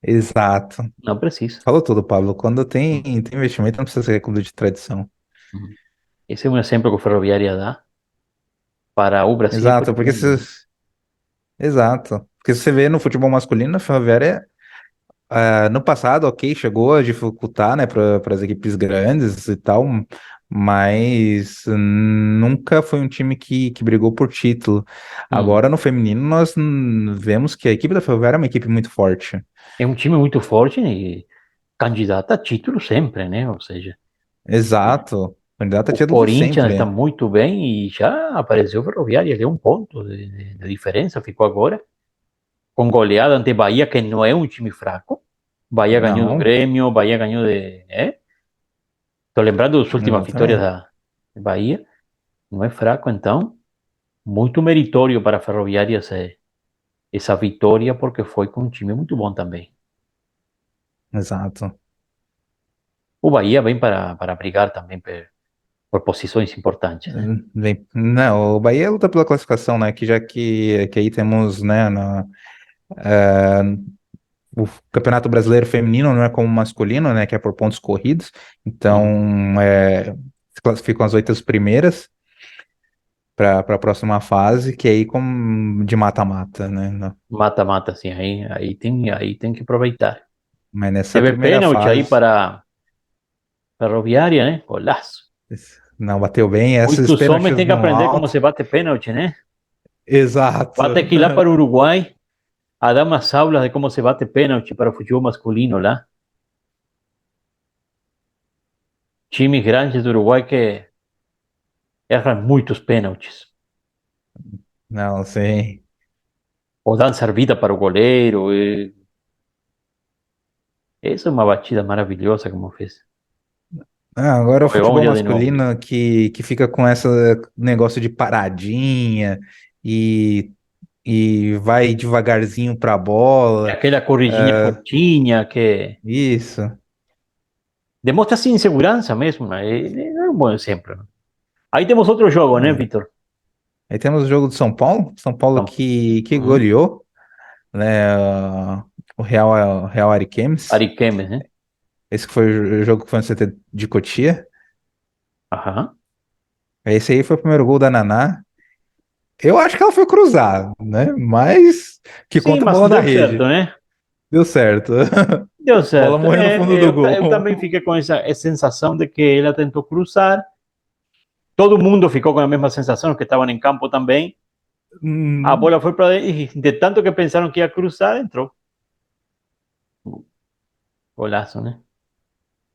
[SPEAKER 2] Exato.
[SPEAKER 1] Não precisa.
[SPEAKER 2] Falou tudo, Pablo. Quando tem investimento, não precisa ser clube de tradição.
[SPEAKER 1] Uhum. Esse é um exemplo que o Ferroviária dá para o Brasil e para
[SPEAKER 2] Exato,
[SPEAKER 1] o
[SPEAKER 2] porque
[SPEAKER 1] mundo,
[SPEAKER 2] se,
[SPEAKER 1] né?
[SPEAKER 2] exato. Porque se você vê no futebol masculino, a Ferroviária, no passado, ok, chegou a dificultar, né, para as equipes grandes e tal, mas nunca foi um time que brigou por título.
[SPEAKER 1] Hum.
[SPEAKER 2] Agora, no feminino, nós vemos que a equipe da Ferroviária é uma equipe muito forte.
[SPEAKER 1] É um time muito forte e candidato a título sempre, né? Ou seja,
[SPEAKER 2] Exato. Candidata a
[SPEAKER 1] o
[SPEAKER 2] título
[SPEAKER 1] Corinthians está
[SPEAKER 2] sempre.
[SPEAKER 1] muito bem e já apareceu o Ferroviária, deu um ponto de diferença, ficou agora com goleada ante Bahia, que não é um time fraco. Bahia ganhou do
[SPEAKER 2] Não,
[SPEAKER 1] Grêmio, Bahia ganhou de. Estou lembrando das últimas vitórias
[SPEAKER 2] exatamente.
[SPEAKER 1] da Bahia, não é fraco, então, muito meritório para a Ferroviária essa vitória, porque foi com um time muito bom também.
[SPEAKER 2] Exato.
[SPEAKER 1] O Bahia vem para brigar também por posições importantes, né?
[SPEAKER 2] Não, o Bahia luta pela classificação, né? Que aí temos, né, eh, o Campeonato Brasileiro Feminino não é como o masculino, né? Que é por pontos corridos.
[SPEAKER 1] Uhum.
[SPEAKER 2] Então, se classificam as 8 primeiras para a próxima fase, que é aí como de mata-mata, né?
[SPEAKER 1] Mata-mata, assim, aí tem que aproveitar.
[SPEAKER 2] Mas nessa
[SPEAKER 1] Teve
[SPEAKER 2] primeira
[SPEAKER 1] pênalti aí
[SPEAKER 2] fase,
[SPEAKER 1] para Ferroviária, né? Golaço.
[SPEAKER 2] não bateu bem. Esses
[SPEAKER 1] Muitos homens
[SPEAKER 2] pênaltis
[SPEAKER 1] têm que
[SPEAKER 2] no
[SPEAKER 1] aprender como
[SPEAKER 2] alto.
[SPEAKER 1] se bate pênalti, né?
[SPEAKER 2] Exato.
[SPEAKER 1] Va a ter que ir lá para o Uruguai a dar umas aulas de como se bate pênalti para o futebol masculino lá. Times grandes do Uruguai que erram muitos pênaltis.
[SPEAKER 2] Não, sim.
[SPEAKER 1] Ou dan servida para o goleiro. Essa é uma batida maravilhosa como fez.
[SPEAKER 2] Agora o
[SPEAKER 1] Vamos
[SPEAKER 2] futebol
[SPEAKER 1] olhar de novo.
[SPEAKER 2] masculino que fica com esse negócio de paradinha e, e vai devagarzinho pra bola.
[SPEAKER 1] Aquela corridinha curtinha que
[SPEAKER 2] Isso.
[SPEAKER 1] demonstra assim, insegurança mesmo, né? É um bom exemplo, né? Aí temos outro jogo, né,
[SPEAKER 2] É.
[SPEAKER 1] Vitor?
[SPEAKER 2] Aí temos o jogo do São Paulo. São Paulo
[SPEAKER 1] Então,
[SPEAKER 2] que
[SPEAKER 1] uhum.
[SPEAKER 2] goleou, né, o Real Ariquemes.
[SPEAKER 1] Ariquemes, né?
[SPEAKER 2] Esse que foi o jogo que foi no CT de Cotia.
[SPEAKER 1] Aham.
[SPEAKER 2] Esse aí foi o primeiro gol da Naná. Eu acho que ela foi cruzar, né? Mas que
[SPEAKER 1] Sim,
[SPEAKER 2] conta a
[SPEAKER 1] mas
[SPEAKER 2] bola na
[SPEAKER 1] deu certo,
[SPEAKER 2] rede.
[SPEAKER 1] né?
[SPEAKER 2] Deu certo.
[SPEAKER 1] Deu
[SPEAKER 2] A bola
[SPEAKER 1] certo.
[SPEAKER 2] morreu no fundo do gol.
[SPEAKER 1] Eu também fiquei com essa sensação de que ela tentou cruzar. Todo mundo ficou com a mesma sensação, os que estavam em campo também. A
[SPEAKER 2] Hum,
[SPEAKER 1] bola foi para e de tanto que pensaram que ia cruzar, entrou. Golaço, né?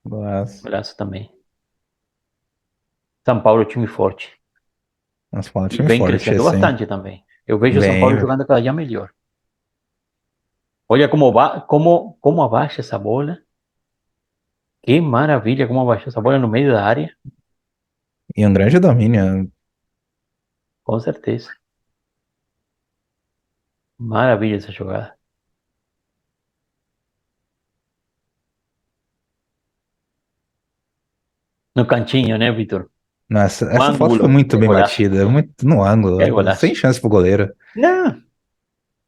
[SPEAKER 2] mas,
[SPEAKER 1] Golaço também. São Paulo, time forte.
[SPEAKER 2] mas foi um
[SPEAKER 1] E
[SPEAKER 2] time
[SPEAKER 1] vem
[SPEAKER 2] forte,
[SPEAKER 1] crescendo
[SPEAKER 2] assim.
[SPEAKER 1] bastante também. Eu vejo o São Paulo
[SPEAKER 2] Bem,
[SPEAKER 1] jogando cada dia melhor. Olha como abaixa essa bola. Que maravilha como abaixa essa bola no meio da área.
[SPEAKER 2] e um grande domínio.
[SPEAKER 1] Com certeza. Maravilha essa jogada. No cantinho, né, Vitor?
[SPEAKER 2] Nossa,
[SPEAKER 1] No
[SPEAKER 2] essa foto foi
[SPEAKER 1] ângulo.
[SPEAKER 2] muito
[SPEAKER 1] Que
[SPEAKER 2] bem
[SPEAKER 1] golaço.
[SPEAKER 2] batida, muito no
[SPEAKER 1] Que
[SPEAKER 2] ângulo, sem
[SPEAKER 1] golaço.
[SPEAKER 2] chance pro goleiro.
[SPEAKER 1] Não,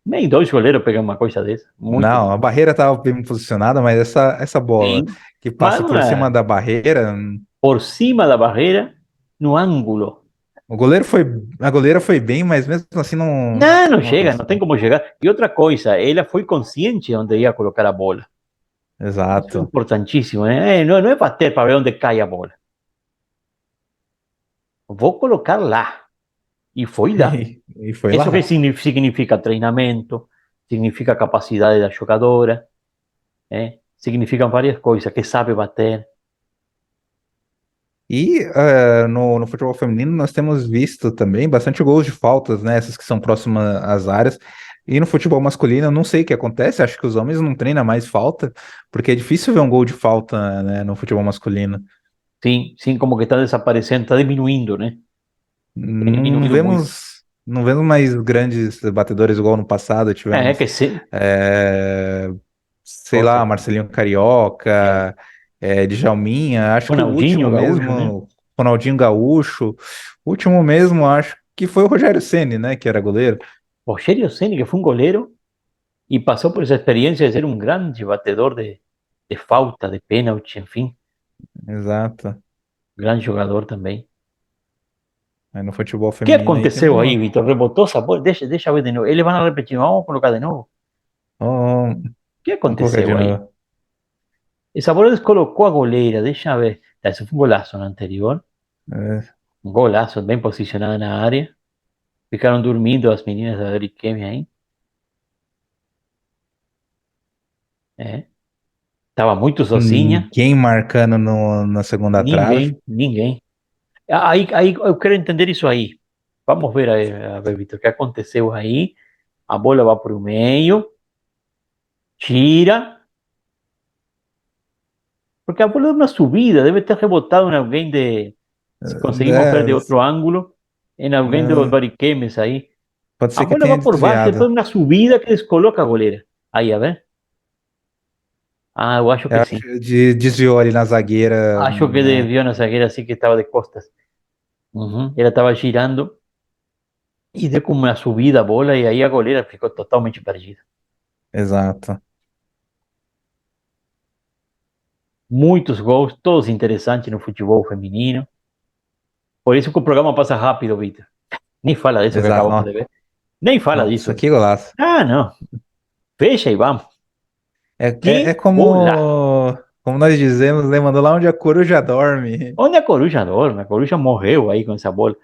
[SPEAKER 1] nem dois goleiros pegam uma coisa dessa. Muito
[SPEAKER 2] Não, a
[SPEAKER 1] bem.
[SPEAKER 2] barreira estava bem posicionada, mas essa bola
[SPEAKER 1] Sim.
[SPEAKER 2] que
[SPEAKER 1] Mas
[SPEAKER 2] passa por cima da barreira,
[SPEAKER 1] por cima da barreira, no ângulo.
[SPEAKER 2] o goleiro foi, a goleira foi bem, mas mesmo assim
[SPEAKER 1] Não, não
[SPEAKER 2] não
[SPEAKER 1] chega, não tem
[SPEAKER 2] alcançou.
[SPEAKER 1] como chegar. E outra coisa, ela foi consciente onde ia colocar a bola. Isso é
[SPEAKER 2] Exato.
[SPEAKER 1] importantíssimo, né? Não, não é bater para ver onde cai a bola. Vou colocar lá. E foi lá.
[SPEAKER 2] E foi
[SPEAKER 1] Isso que
[SPEAKER 2] lá.
[SPEAKER 1] significa treinamento, significa capacidade da jogadora, né? Significam várias coisas, que sabe bater.
[SPEAKER 2] E no futebol feminino nós temos visto também bastante gols de faltas, né? Essas que são próximas às áreas. E no futebol masculino, eu não sei o que acontece, acho que os homens não treinam mais falta, porque é difícil ver um gol de falta, né, no futebol masculino.
[SPEAKER 1] Sim, sim, como que está desaparecendo, está diminuindo, né? Tem
[SPEAKER 2] Não
[SPEAKER 1] diminuído muito.
[SPEAKER 2] vemos, não vemos mais grandes batedores igual no passado,
[SPEAKER 1] É
[SPEAKER 2] tivemos,
[SPEAKER 1] que sim,
[SPEAKER 2] é, sei
[SPEAKER 1] com
[SPEAKER 2] lá,
[SPEAKER 1] certeza.
[SPEAKER 2] Marcelinho
[SPEAKER 1] É.
[SPEAKER 2] Carioca, Djalminha, acho que o
[SPEAKER 1] Ronaldinho,
[SPEAKER 2] último
[SPEAKER 1] Gaúcho, né?
[SPEAKER 2] mesmo, Ronaldinho Gaúcho, o último mesmo, acho que foi o Rogério Ceni, né, que era goleiro.
[SPEAKER 1] Rogério Ceni, que fue un golero y pasó por esa experiencia de ser un gran batedor de falta, de penalti, en fin,
[SPEAKER 2] Exato.
[SPEAKER 1] gran jugador también.
[SPEAKER 2] Aí no futebol
[SPEAKER 1] ¿Qué
[SPEAKER 2] feminino aí temos
[SPEAKER 1] aconteceu aí,
[SPEAKER 2] uma,
[SPEAKER 1] Vitor? Rebotó esa bola, deixa ver de novo. Eles vão repetir, vamos colocar de novo.
[SPEAKER 2] oh,
[SPEAKER 1] ¿Qué
[SPEAKER 2] vamos colocar de
[SPEAKER 1] aconteceu aí?
[SPEAKER 2] novo.
[SPEAKER 1] Esa bola descolocou a goleira, deixa ver. Esse foi um golaço no anterior,
[SPEAKER 2] É,
[SPEAKER 1] um golaço bem posicionado na área. Ficaram dormindo as meninas da Ariquemi aí. É. Tava muito sozinha,
[SPEAKER 2] ninguém marcando na segunda trave.
[SPEAKER 1] ninguém. Aí eu quero entender isso aí. Vamos ver aí, Vitor, o que aconteceu aí. A bola vai para o meio, tira, porque a bola é uma subida, deve ter rebotado em alguém de. Se conseguimos ver de
[SPEAKER 2] É,
[SPEAKER 1] outro ângulo, em alguém do
[SPEAKER 2] é,
[SPEAKER 1] Ariquemes aí.
[SPEAKER 2] pode
[SPEAKER 1] A
[SPEAKER 2] ser que
[SPEAKER 1] bola
[SPEAKER 2] tenha
[SPEAKER 1] vai por baixo, depois
[SPEAKER 2] desviado.
[SPEAKER 1] uma subida que descoloca a goleira. Aí, a ver? Ah, eu acho
[SPEAKER 2] Eu
[SPEAKER 1] que
[SPEAKER 2] acho
[SPEAKER 1] sim.
[SPEAKER 2] que desviou ali na zagueira,
[SPEAKER 1] Acho que
[SPEAKER 2] né?
[SPEAKER 1] desviou na zagueira assim que estava de costas. Uhum. Ela estava girando e deu como uma subida a bola e aí a goleira ficou totalmente perdida.
[SPEAKER 2] Exato.
[SPEAKER 1] Muitos gols, todos interessantes no futebol feminino. Por isso que o programa passa rápido, Vitor. Nem fala disso que
[SPEAKER 2] Exato.
[SPEAKER 1] acabamos de ver. Nem fala
[SPEAKER 2] Nossa,
[SPEAKER 1] disso.
[SPEAKER 2] que golaço.
[SPEAKER 1] Ah, não. Fecha e vamos.
[SPEAKER 2] É
[SPEAKER 1] Que golaço.
[SPEAKER 2] como nós dizemos, né? Mandou lá onde a coruja dorme.
[SPEAKER 1] Onde a coruja dorme? A coruja morreu aí com essa bola.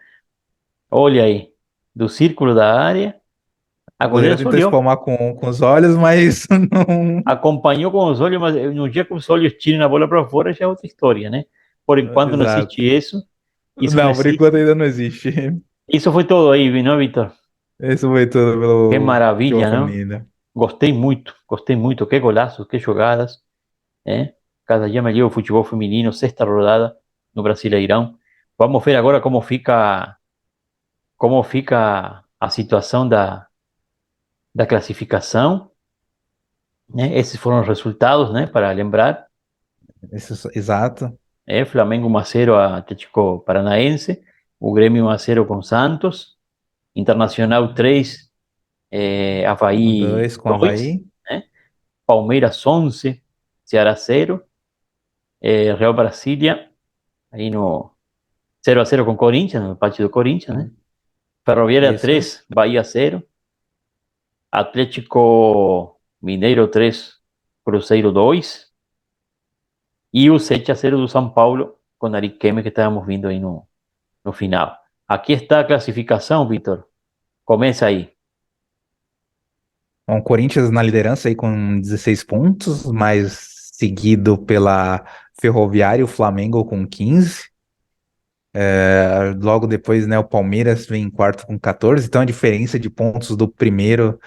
[SPEAKER 1] Olha aí. Do círculo da área, a
[SPEAKER 2] A goleira
[SPEAKER 1] goleira só
[SPEAKER 2] tentou
[SPEAKER 1] olhou.
[SPEAKER 2] espalmar com os olhos, mas não.
[SPEAKER 1] Acompanhou com os olhos, mas no dia que os olhos tirem a bola para fora já é outra história, né? Por enquanto não existe
[SPEAKER 2] Exato.
[SPEAKER 1] isso. Isso não
[SPEAKER 2] Não, por
[SPEAKER 1] existe.
[SPEAKER 2] enquanto ainda não existe.
[SPEAKER 1] Isso foi todo aí, não, Vitor?
[SPEAKER 2] Esse foi tudo
[SPEAKER 1] Que
[SPEAKER 2] pelo futebol
[SPEAKER 1] maravilha, não?
[SPEAKER 2] feminino.
[SPEAKER 1] Gostei muito, gostei muito. Que golaços, que jogadas. ¿Eh? Cada dia me llevo o futebol feminino, sexta rodada no Brasileirão. Vamos ver agora como fica a situação da classificação, né? Esses foram os resultados, né? Para lembrar,
[SPEAKER 2] Exato.
[SPEAKER 1] Flamengo 1-0 a Atlético Paranaense, o Grêmio 1-0 com Santos, Internacional 3, Avaí
[SPEAKER 2] Dois com
[SPEAKER 1] 2,
[SPEAKER 2] Avaí.
[SPEAKER 1] né? Palmeiras 11, Ceará 0, Real Brasília aí no 0-0 com Corinthians, no empate do Corinthians, né? Ferroviária
[SPEAKER 2] Isso.
[SPEAKER 1] 3, Bahia 0, Atlético Mineiro 3, Cruzeiro 2. E o 7-0 do São Paulo com Ariquemes, que estávamos vindo aí no final. Aqui está a classificação, Vitor. Começa aí.
[SPEAKER 2] Bom, o Corinthians na liderança aí com 16 pontos, mas seguido pela Ferroviária e o Flamengo com 15. Logo depois, né, o Palmeiras vem em quarto com 14, então a diferença de pontos do primeiro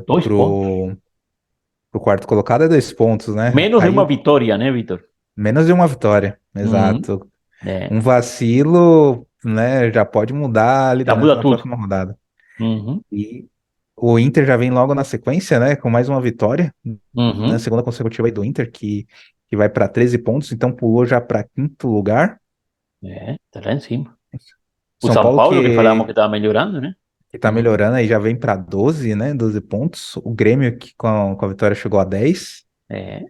[SPEAKER 1] 2 pontos.
[SPEAKER 2] pro quarto colocado é 2 pontos, né?
[SPEAKER 1] Menos de
[SPEAKER 2] Aí
[SPEAKER 1] uma vitória, né, Vitor?
[SPEAKER 2] menos de uma vitória,
[SPEAKER 1] Uhum.
[SPEAKER 2] exato.
[SPEAKER 1] É,
[SPEAKER 2] Um vacilo, né, já pode mudar a
[SPEAKER 1] já
[SPEAKER 2] liderança
[SPEAKER 1] muda
[SPEAKER 2] na
[SPEAKER 1] tudo.
[SPEAKER 2] próxima rodada.
[SPEAKER 1] Uhum.
[SPEAKER 2] E o Inter já vem logo na sequência, né, com mais uma vitória, na
[SPEAKER 1] Uhum.
[SPEAKER 2] segunda consecutiva aí do Inter, que vai para 13 pontos, então pulou já para quinto lugar.
[SPEAKER 1] É, tá lá em cima. O
[SPEAKER 2] São
[SPEAKER 1] São
[SPEAKER 2] Paulo
[SPEAKER 1] Paulo, que falávamos que estava melhorando, né?
[SPEAKER 2] que tá
[SPEAKER 1] Uhum.
[SPEAKER 2] melhorando aí já vem para 12, né, 12 pontos. O Grêmio que com a vitória chegou a 10.
[SPEAKER 1] É,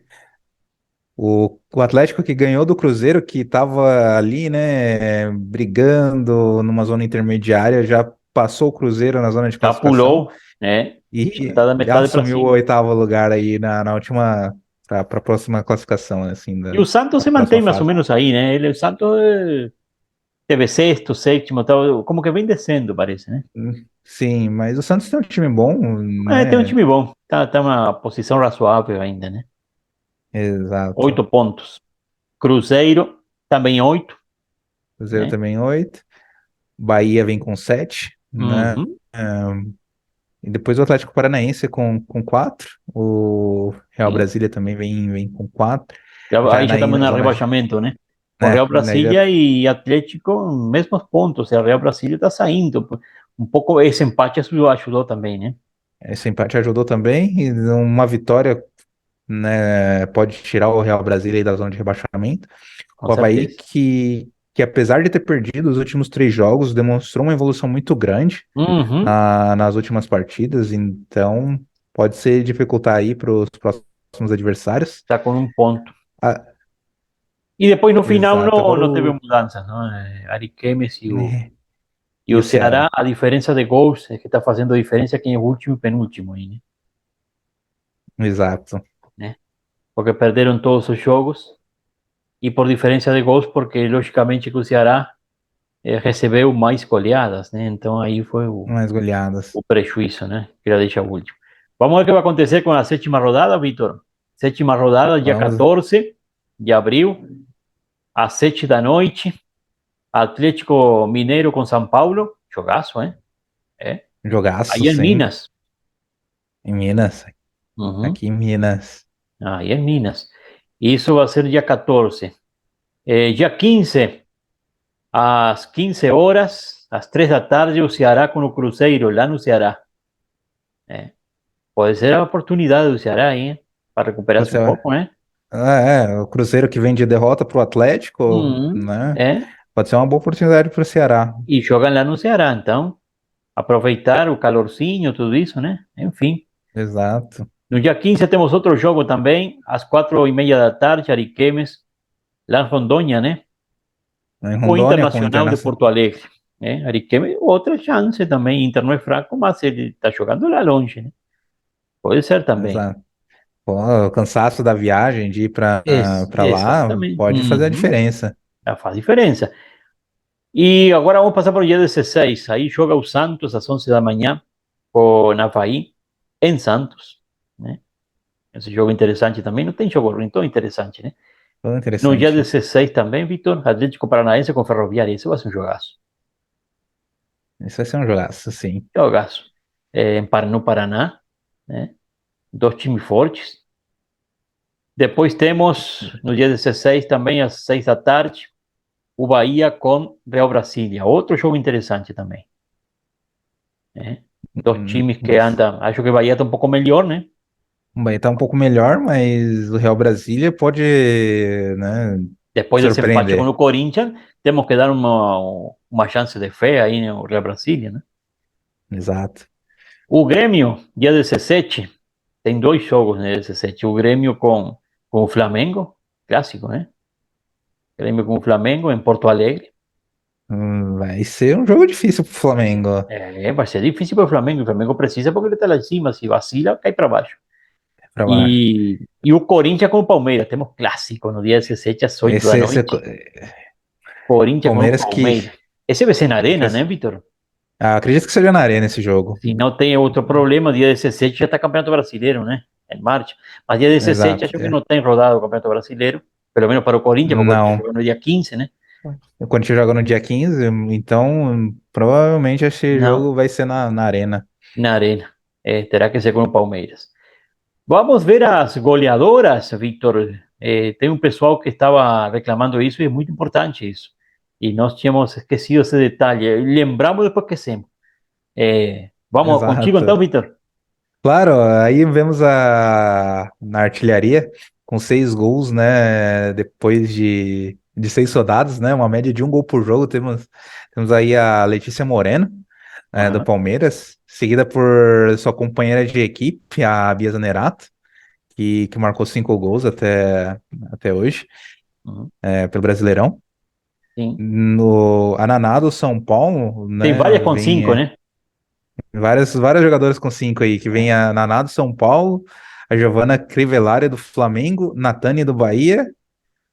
[SPEAKER 2] O Atlético que ganhou do Cruzeiro, que estava ali, né, brigando numa zona intermediária, já passou o Cruzeiro na zona de
[SPEAKER 1] já
[SPEAKER 2] classificação
[SPEAKER 1] pulou, né? Já
[SPEAKER 2] e
[SPEAKER 1] tá da
[SPEAKER 2] já
[SPEAKER 1] metade para
[SPEAKER 2] assumiu o
[SPEAKER 1] cima.
[SPEAKER 2] oitavo lugar aí na última, para a próxima classificação, né, assim,
[SPEAKER 1] E o Santos se
[SPEAKER 2] próxima
[SPEAKER 1] mantém mais ou
[SPEAKER 2] fase.
[SPEAKER 1] menos aí, né? O Santos teve sexto, sétimo, tal, como que vem descendo, parece, né?
[SPEAKER 2] Sim, mas o Santos tem um time bom,
[SPEAKER 1] É, tem um
[SPEAKER 2] né?
[SPEAKER 1] time bom. Tá uma posição razoável ainda, né?
[SPEAKER 2] Exato.
[SPEAKER 1] 8 pontos. Cruzeiro, também 8,
[SPEAKER 2] Cruzeiro
[SPEAKER 1] né?
[SPEAKER 2] também 8. Bahia vem com 7, né?
[SPEAKER 1] Uhum.
[SPEAKER 2] E depois o Atlético Paranaense com 4. O Real
[SPEAKER 1] Sim.
[SPEAKER 2] Brasília também vem com 4.
[SPEAKER 1] Aí já
[SPEAKER 2] Aí
[SPEAKER 1] estamos
[SPEAKER 2] na
[SPEAKER 1] no
[SPEAKER 2] zona de.
[SPEAKER 1] rebaixamento, né? O
[SPEAKER 2] Né,
[SPEAKER 1] Real
[SPEAKER 2] né, já,
[SPEAKER 1] Brasília e Atlético, mesmos pontos. O Real Brasília está saindo. Um pouco esse empate ajudou também, né?
[SPEAKER 2] esse empate ajudou também. E uma vitória, né, pode tirar o Real Brasília aí da zona de rebaixamento.
[SPEAKER 1] Com
[SPEAKER 2] O Avaí,
[SPEAKER 1] certeza.
[SPEAKER 2] que apesar de ter perdido os últimos 3 jogos, demonstrou uma evolução muito grande
[SPEAKER 1] Uhum.
[SPEAKER 2] nas últimas partidas. Então, pode ser dificultar aí para os próximos adversários.
[SPEAKER 1] Está com 1 ponto.
[SPEAKER 2] Ah,
[SPEAKER 1] E depois no final
[SPEAKER 2] exato. Agora
[SPEAKER 1] não teve
[SPEAKER 2] o.
[SPEAKER 1] mudanças, não? Ariquemes
[SPEAKER 2] Né,
[SPEAKER 1] e
[SPEAKER 2] e
[SPEAKER 1] o
[SPEAKER 2] o Ceará.
[SPEAKER 1] Ceará, a diferença de gols é que está fazendo diferença quem é o último e penúltimo aí,
[SPEAKER 2] Exato.
[SPEAKER 1] né? Porque perderam todos os jogos e por diferença de gols, porque logicamente que o Ceará recebeu mais goleadas, né? Então aí foi
[SPEAKER 2] Mais goleadas.
[SPEAKER 1] o prejuízo, né? Que já deixa o último. Vamos ver o que vai acontecer com a sétima rodada, Vitor. Sétima rodada, dia
[SPEAKER 2] Vamos.
[SPEAKER 1] 14 de abril, às 7 da noite. Atlético Mineiro com São Paulo. Jogaço, hein? É.
[SPEAKER 2] Jogaço
[SPEAKER 1] Aí em
[SPEAKER 2] sempre.
[SPEAKER 1] Minas.
[SPEAKER 2] Em Minas.
[SPEAKER 1] Uhum.
[SPEAKER 2] Aqui em Minas.
[SPEAKER 1] Aí em Minas. Isso vai ser dia 14. Dia 15, às 15 horas, às 3 da tarde, o Ceará com o Cruzeiro, lá no Ceará. É. Pode ser a oportunidade do Ceará, hein? Para
[SPEAKER 2] Pode
[SPEAKER 1] recuperar-se um
[SPEAKER 2] ser.
[SPEAKER 1] pouco, né?
[SPEAKER 2] O Cruzeiro que vem de derrota para o Atlético,
[SPEAKER 1] Uhum.
[SPEAKER 2] né?
[SPEAKER 1] É.
[SPEAKER 2] Pode ser uma boa oportunidade para o Ceará.
[SPEAKER 1] E jogam lá no Ceará, então aproveitar o calorzinho, tudo isso, né? Enfim.
[SPEAKER 2] Exato.
[SPEAKER 1] No dia 15 temos outro jogo também, às 4:30 da tarde, Ariquemes, lá em Rondônia, né?
[SPEAKER 2] Em
[SPEAKER 1] O
[SPEAKER 2] Rondônia com o
[SPEAKER 1] Internacional de
[SPEAKER 2] Internacional.
[SPEAKER 1] Porto Alegre, né? Ariquemes, outra chance também. Inter não é fraco, mas ele está jogando lá longe, né? Pode ser também.
[SPEAKER 2] Exato. Pô, o cansaço da viagem de ir para lá
[SPEAKER 1] Exatamente.
[SPEAKER 2] pode fazer a
[SPEAKER 1] Uhum.
[SPEAKER 2] diferença.
[SPEAKER 1] Já faz diferença. E agora vamos passar para o dia 16. Aí joga o Santos às 11 da manhã com o Avaí em Santos, né? Esse jogo interessante também. Não tem jogo ruim, tão interessante, né?
[SPEAKER 2] Foi
[SPEAKER 1] No dia
[SPEAKER 2] interessante.
[SPEAKER 1] 16 também, Vitor, Atlético Paranaense com Ferroviária. Esse vai ser um jogaço.
[SPEAKER 2] Isso vai ser um jogaço, sim.
[SPEAKER 1] Jogaço. No Paraná, né? Dois times fortes. Depois temos, no dia 16 também, às 6 da tarde, o Bahia com Real Brasília. Outro jogo interessante também, né? Dois times que
[SPEAKER 2] Vai
[SPEAKER 1] andam. Acho que o Bahia está um pouco melhor, né?
[SPEAKER 2] vai estar um pouco melhor, mas o Real Brasília pode, né,
[SPEAKER 1] Depois desse empate com
[SPEAKER 2] surpreender.
[SPEAKER 1] o Corinthians, temos que dar uma chance de fé aí no Real Brasília, né?
[SPEAKER 2] Exato.
[SPEAKER 1] O Grêmio, dia 17, tem dois jogos no dia 17. O Grêmio com o Flamengo, clássico, né? Grêmio com o Flamengo em Porto Alegre.
[SPEAKER 2] Vai ser um jogo difícil pro Flamengo.
[SPEAKER 1] Vai ser difícil para o Flamengo. O Flamengo precisa porque ele está lá em cima. Se vacila, cai para baixo.
[SPEAKER 2] para baixo.
[SPEAKER 1] E o Corinthians com o Palmeiras. Temos clássico no dia 17 às 8 da
[SPEAKER 2] Esse
[SPEAKER 1] noite. Corinthians com o
[SPEAKER 2] Palmeiras que
[SPEAKER 1] Palmeiras. Esse vai ser na Arena, né,
[SPEAKER 2] fez.
[SPEAKER 1] Vitor?
[SPEAKER 2] Acredito que seja na Arena esse jogo.
[SPEAKER 1] Se não tem outro problema, dia 17 já está Campeonato Brasileiro, né? Em março. Mas dia 17
[SPEAKER 2] Exato.
[SPEAKER 1] acho que não tem rodado o Campeonato Brasileiro. Pelo menos para o Corinthians, porque o Corinthians
[SPEAKER 2] Não.
[SPEAKER 1] joga no dia 15, né?
[SPEAKER 2] O Corinthians joga no dia 15, então provavelmente esse
[SPEAKER 1] Não,
[SPEAKER 2] jogo vai ser na Arena.
[SPEAKER 1] na Arena. Terá que ser com o Palmeiras. Vamos ver as goleadoras, Victor. Tem um pessoal que estava reclamando isso e é muito importante isso. E nós tínhamos esquecido esse detalhe. Lembramos depois que esquecemos. Vamos contigo então,
[SPEAKER 2] Exato.
[SPEAKER 1] Victor.
[SPEAKER 2] Claro, aí vemos na artilharia com 6 gols, né? Depois de 6 rodadas, né? Uma média de 1 gol por jogo. Temos aí a Letícia Moreno, do
[SPEAKER 1] Aham,
[SPEAKER 2] Palmeiras, seguida por sua companheira de equipe, a Bia Zanerato, que marcou 5 gols até hoje,
[SPEAKER 1] uhum,
[SPEAKER 2] pelo Brasileirão.
[SPEAKER 1] sim.
[SPEAKER 2] No Ananá do São Paulo,
[SPEAKER 1] Tem
[SPEAKER 2] né?
[SPEAKER 1] várias com
[SPEAKER 2] Vem
[SPEAKER 1] cinco, né?
[SPEAKER 2] várias jogadoras com 5 aí, que vem a Naná do São Paulo, a Giovana Crivellari do Flamengo, Natane do Bahia,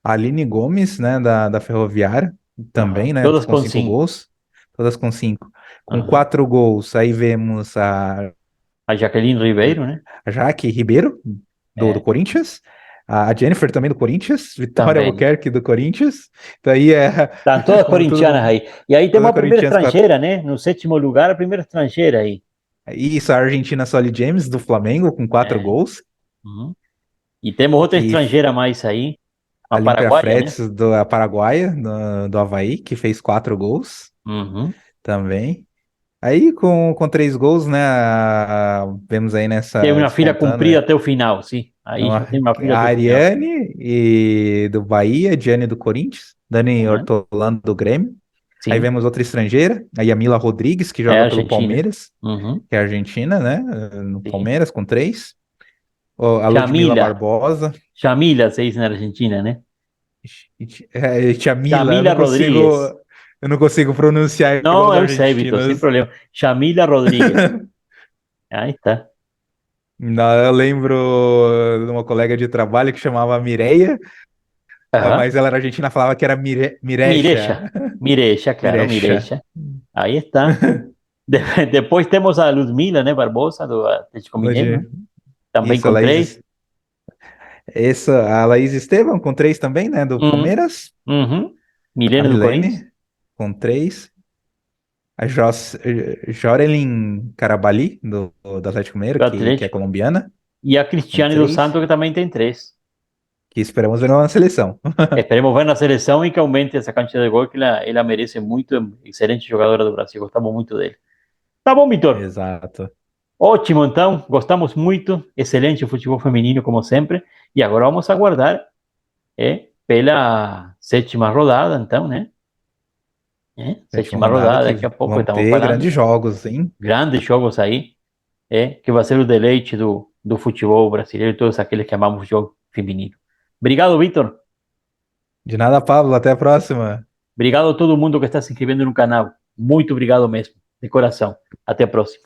[SPEAKER 2] a Aline Gomes, né, da Ferroviária,
[SPEAKER 1] Aham,
[SPEAKER 2] também, né,
[SPEAKER 1] todas
[SPEAKER 2] com
[SPEAKER 1] com
[SPEAKER 2] 5
[SPEAKER 1] cinco.
[SPEAKER 2] gols, todas com 5. Com
[SPEAKER 1] Aham.
[SPEAKER 2] 4 gols, aí vemos
[SPEAKER 1] A Jaqueline Ribeiro, né?
[SPEAKER 2] a Jaque Ribeiro, do
[SPEAKER 1] É,
[SPEAKER 2] Corinthians, a Jennifer também do Corinthians, Vitória
[SPEAKER 1] também.
[SPEAKER 2] Albuquerque do Corinthians, então aí
[SPEAKER 1] Estão todas
[SPEAKER 2] como
[SPEAKER 1] corintianas
[SPEAKER 2] tudo,
[SPEAKER 1] aí. E aí temos
[SPEAKER 2] toda
[SPEAKER 1] a primeira
[SPEAKER 2] corintianos com
[SPEAKER 1] estrangeira, né? No sétimo lugar, a primeira estrangeira aí.
[SPEAKER 2] isso, a Argentina Solly James do Flamengo com quatro
[SPEAKER 1] É.
[SPEAKER 2] gols,
[SPEAKER 1] Uhum. E temos outra
[SPEAKER 2] e
[SPEAKER 1] estrangeira mais aí,
[SPEAKER 2] a
[SPEAKER 1] uma
[SPEAKER 2] Olímpia
[SPEAKER 1] paraguaia, né?
[SPEAKER 2] Fretes da Paraguaia, do Havaí, que fez 4 gols
[SPEAKER 1] Uhum.
[SPEAKER 2] também. Aí com 3 gols, né? Vemos aí
[SPEAKER 1] Tem
[SPEAKER 2] nessa
[SPEAKER 1] uma fila
[SPEAKER 2] despontando,
[SPEAKER 1] cumprida
[SPEAKER 2] né?
[SPEAKER 1] até o final, sim. Aí já tem uma fila
[SPEAKER 2] A
[SPEAKER 1] até o final.
[SPEAKER 2] Ariane do Bahia, Diane do Corinthians, Dani
[SPEAKER 1] Aham.
[SPEAKER 2] Ortolando do Grêmio. Aí
[SPEAKER 1] Sim,
[SPEAKER 2] vemos outra estrangeira, a Yamila Rodrigues, que
[SPEAKER 1] é a
[SPEAKER 2] joga pelo
[SPEAKER 1] Argentina.
[SPEAKER 2] Palmeiras,
[SPEAKER 1] Uhum.
[SPEAKER 2] que é argentina, né? No
[SPEAKER 1] Sim.
[SPEAKER 2] Palmeiras, com 3. A Ludmila
[SPEAKER 1] Chamila.
[SPEAKER 2] Barbosa.
[SPEAKER 1] Chamila se diz na Argentina, né?
[SPEAKER 2] Tia Mila,
[SPEAKER 1] Chamila Rodríguez.
[SPEAKER 2] eu não consigo pronunciar igual
[SPEAKER 1] Não,
[SPEAKER 2] os
[SPEAKER 1] eu sei, Vitor, sem
[SPEAKER 2] argentinos.
[SPEAKER 1] problema. Chamila Rodríguez. Aí está.
[SPEAKER 2] Não, eu lembro de uma colega de trabalho que chamava Mireia,
[SPEAKER 1] Aham.
[SPEAKER 2] mas ela era argentina, falava que era Mirecha.
[SPEAKER 1] Mirecha. Mirecha, claro,
[SPEAKER 2] Mirecha.
[SPEAKER 1] Mirecha. Aí está. Depois temos a Ludmila, né, Barbosa, do Atlético Mineiro, né?
[SPEAKER 2] Hoje,
[SPEAKER 1] Também
[SPEAKER 2] isso,
[SPEAKER 1] com três.
[SPEAKER 2] a Laís Estevam com 3 também, né, do
[SPEAKER 1] Uhum.
[SPEAKER 2] Palmeiras.
[SPEAKER 1] Uhum.
[SPEAKER 2] A
[SPEAKER 1] Milena do Corinthians.
[SPEAKER 2] Milene com 3. A Jorelin Carabali, do Atlético Mineiro,
[SPEAKER 1] Do
[SPEAKER 2] que é
[SPEAKER 1] Atlético.
[SPEAKER 2] colombiana,
[SPEAKER 1] E a
[SPEAKER 2] com
[SPEAKER 1] Cristiane dos
[SPEAKER 2] 3.
[SPEAKER 1] Santos, que também tem três.
[SPEAKER 2] Que esperamos ver na seleção.
[SPEAKER 1] Esperemos ver na seleção e que aumente essa quantidade de gol, que ela merece muito. Excelente jogadora do Brasil. Gostamos muito dele. Tá bom, Vitor.
[SPEAKER 2] Exato.
[SPEAKER 1] Ótimo, então. Gostamos muito. Excelente futebol feminino, como sempre. E agora vamos aguardar pela sétima rodada, então, né?
[SPEAKER 2] Sétima
[SPEAKER 1] Sétima
[SPEAKER 2] rodada
[SPEAKER 1] rodada,
[SPEAKER 2] que
[SPEAKER 1] daqui a pouco
[SPEAKER 2] vão
[SPEAKER 1] estamos
[SPEAKER 2] ter
[SPEAKER 1] falando.
[SPEAKER 2] grandes jogos, hein?
[SPEAKER 1] Grandes jogos aí, que vai ser o deleite do futebol brasileiro e todos aqueles que amamos o jogo feminino. Obrigado, Vitor.
[SPEAKER 2] De nada, Pablo. Até a próxima.
[SPEAKER 1] Obrigado a todo mundo que está se inscrevendo no canal. Muito obrigado mesmo, de coração. Até a próxima.